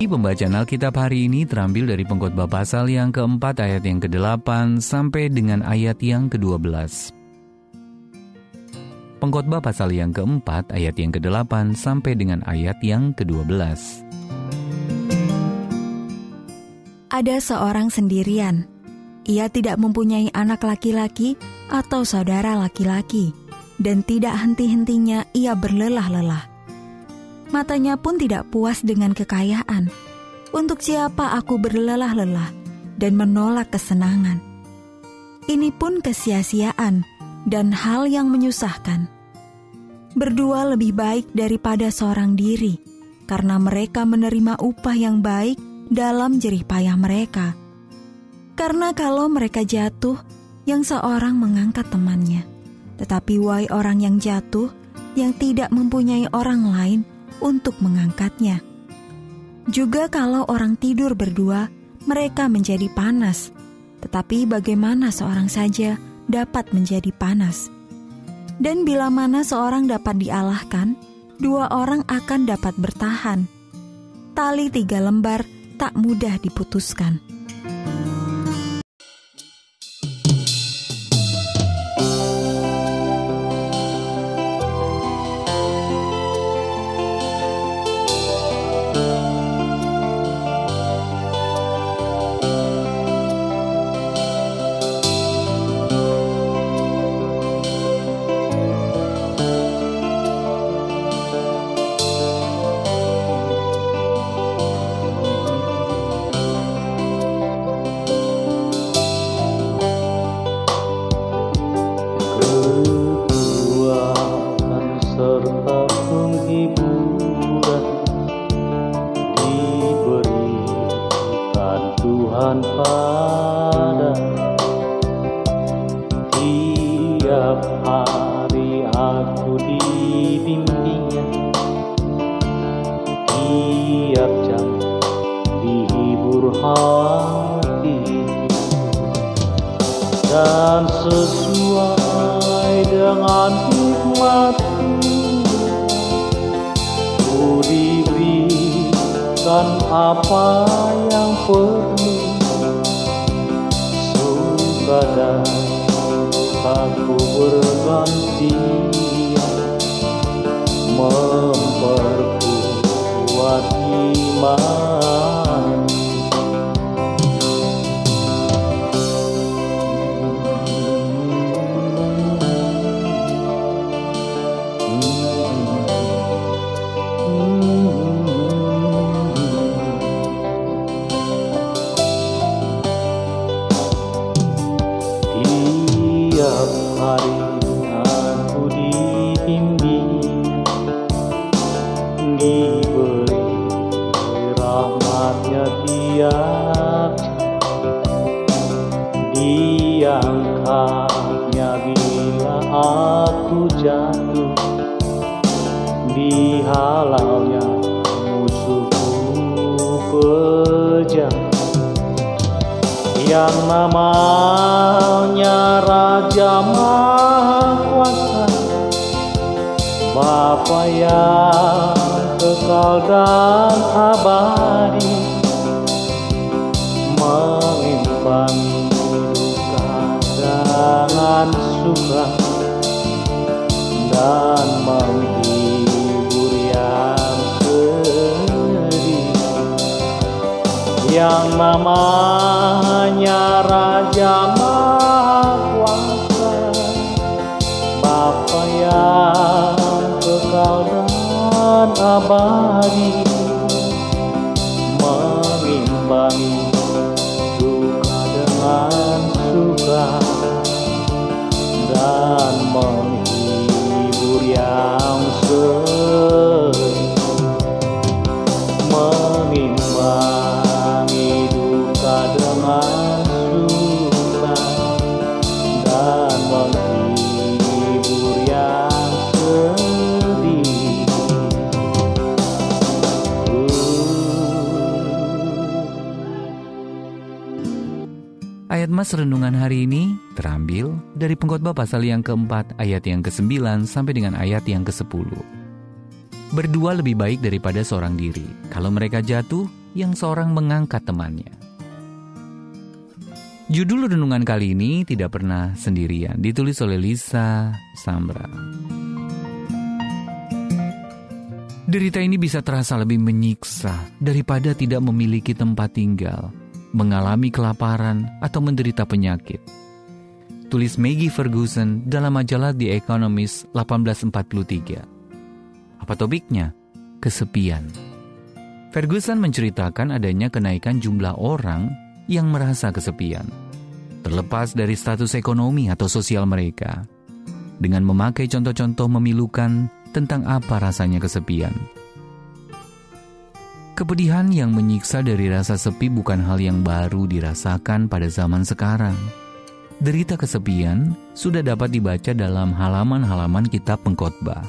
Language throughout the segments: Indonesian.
Pembacaan Alkitab hari ini terambil dari Pengkhotbah pasal yang keempat ayat yang ke-8 sampai dengan ayat yang ke-12. Pengkhotbah pasal yang keempat ayat yang ke-8 sampai dengan ayat yang ke-12. Ada seorang sendirian. Ia tidak mempunyai anak laki-laki atau saudara laki-laki, dan tidak henti-hentinya ia berlelah-lelah. Matanya pun tidak puas dengan kekayaan. Untuk siapa aku berlelah-lelah dan menolak kesenangan? Ini pun kesia-siaan dan hal yang menyusahkan. Berdua lebih baik daripada seorang diri, karena mereka menerima upah yang baik dalam jerih payah mereka. Karena kalau mereka jatuh, yang seorang mengangkat temannya. Tetapi wahai orang yang jatuh, yang tidak mempunyai orang lain untuk mengangkatnya. Juga kalau orang tidur berdua, mereka menjadi panas. Tetapi bagaimana seorang saja dapat menjadi panas? Dan bila mana seorang dapat dialahkan, dua orang akan dapat bertahan. Tali 3 lembar tak mudah diputuskan. Tiap hari aku dibimbingnya, tiap jam dihibur hati, dan sesuai dengan hikmat-Mu ku diberikan apa yang perlu. Sukada aku bergantian memperkuat iman. Tiap hari aku dibimbing, diberi rahmat-Nya tiap diangkatnya bila aku jatuh, dihalalnya musuhku kejam. Yang namanya Raja Maha Kuasa, Bapa yang kekal dan abadi, mengimbangi duka dengan suka, dan menghibur yang sedih. Yang namanya Raja Maha Kuasa, Bapa yang kekal dan abadi, mengimbangi duka dengan suka, dan menghibur yang sedih. Mengimbangi duka dengan suka, dan menghibur yang sedih. Ayat Mas renungan hari ini terambil dari Pengkhotbah pasal yang keempat ayat yang ke-9 sampai dengan ayat yang ke-10. Berdua lebih baik daripada seorang diri. Kalau mereka jatuh, yang seorang mengangkat temannya. Judul renungan kali ini Tidak Pernah Sendirian, ditulis oleh Lisa Sambra. Derita ini bisa terasa lebih menyiksa daripada tidak memiliki tempat tinggal, mengalami kelaparan, atau menderita penyakit. Tulis Maggie Ferguson dalam majalah The Economist 1843. Apa topiknya? Kesepian. Ferguson menceritakan adanya kenaikan jumlah orang yang merasa kesepian, terlepas dari status ekonomi atau sosial mereka, dengan memakai contoh-contoh memilukan tentang apa rasanya kesepian. Kepedihan yang menyiksa dari rasa sepi bukan hal yang baru dirasakan pada zaman sekarang. Derita kesepian sudah dapat dibaca dalam halaman-halaman kitab Pengkhotbah.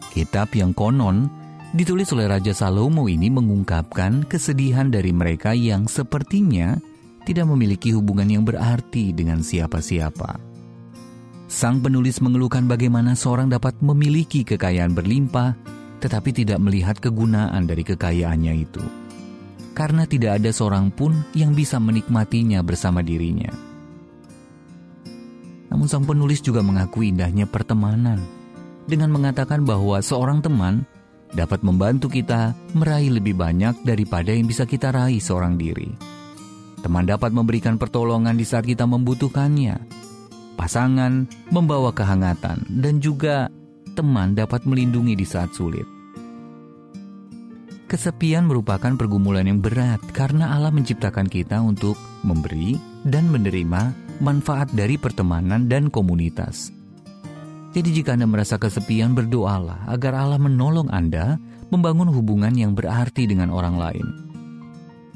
Kitab yang konon ditulis oleh Raja Salomo ini mengungkapkan kesedihan dari mereka yang sepertinya tidak memiliki hubungan yang berarti dengan siapa-siapa. Sang penulis mengeluhkan bagaimana seorang dapat memiliki kekayaan berlimpah tetapi tidak melihat kegunaan dari kekayaannya itu, karena tidak ada seorang pun yang bisa menikmatinya bersama dirinya. Namun sang penulis juga mengakui indahnya pertemanan dengan mengatakan bahwa seorang teman dapat membantu kita meraih lebih banyak daripada yang bisa kita raih seorang diri. Teman dapat memberikan pertolongan di saat kita membutuhkannya. Pasangan membawa kehangatan, dan juga teman dapat melindungi di saat sulit. Kesepian merupakan pergumulan yang berat karena Allah menciptakan kita untuk memberi dan menerima manfaat dari pertemanan dan komunitas. Jadi jika Anda merasa kesepian, berdoalah agar Allah menolong Anda membangun hubungan yang berarti dengan orang lain.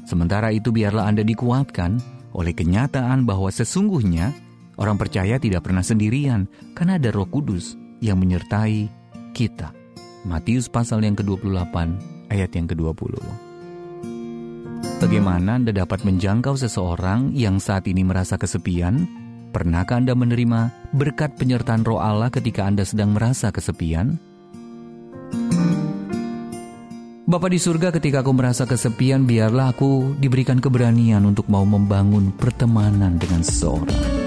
Sementara itu biarlah Anda dikuatkan oleh kenyataan bahwa sesungguhnya orang percaya tidak pernah sendirian karena ada Roh Kudus yang menyertai kita. Matius pasal yang ke-28 ayat yang ke-20. Bagaimana Anda dapat menjangkau seseorang yang saat ini merasa kesepian? Pernahkah Anda menerima berkat penyertaan Roh Allah ketika Anda sedang merasa kesepian? Bapa di surga, ketika aku merasa kesepian, biarlah aku diberikan keberanian untuk mau membangun pertemanan dengan seseorang.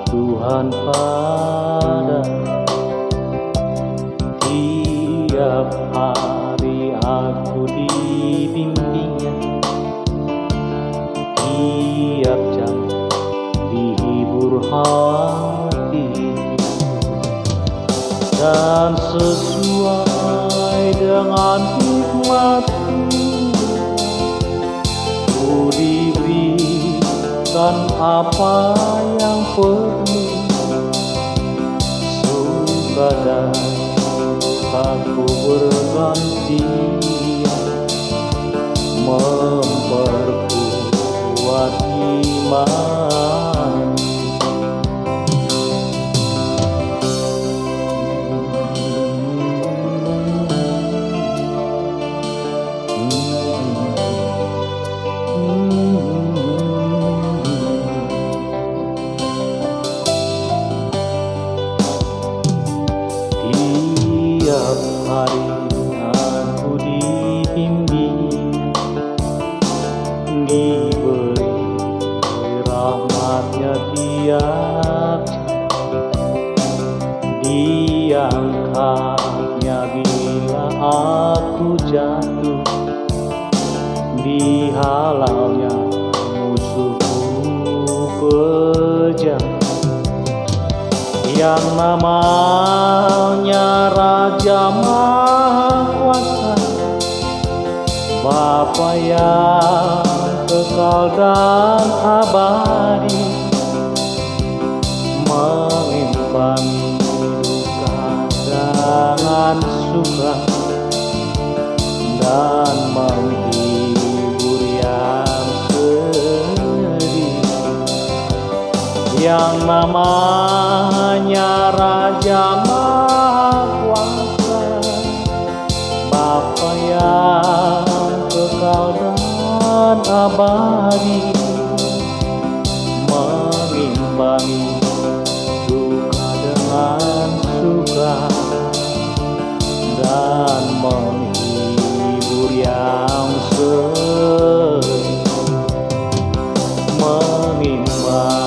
Tuhan pada tiap hari aku dibimbingnya, tiap jam dihibur hati, dan sesuai dengan hikmat-Mu ku diberikan apa yang perlu. Suka dan aku bergantian memperkuat iman. Tiap hari aku dibimbing, diberi rahmat-Nya tiap diangkatnya bila aku jatuh, dihalaunya musuhku kejam. Yang namanya Raja Maha Kuasa, Bapa yang kekal kekal dan abadi, mengimbangi duka dengan suka, dan menghibur yang sedih. Yang namanya Raja Maha Kuasa, Bapa yang kekal dan abadi, mengimbangi duka dengan suka, dan menghibur yang sedih. Mengimbangi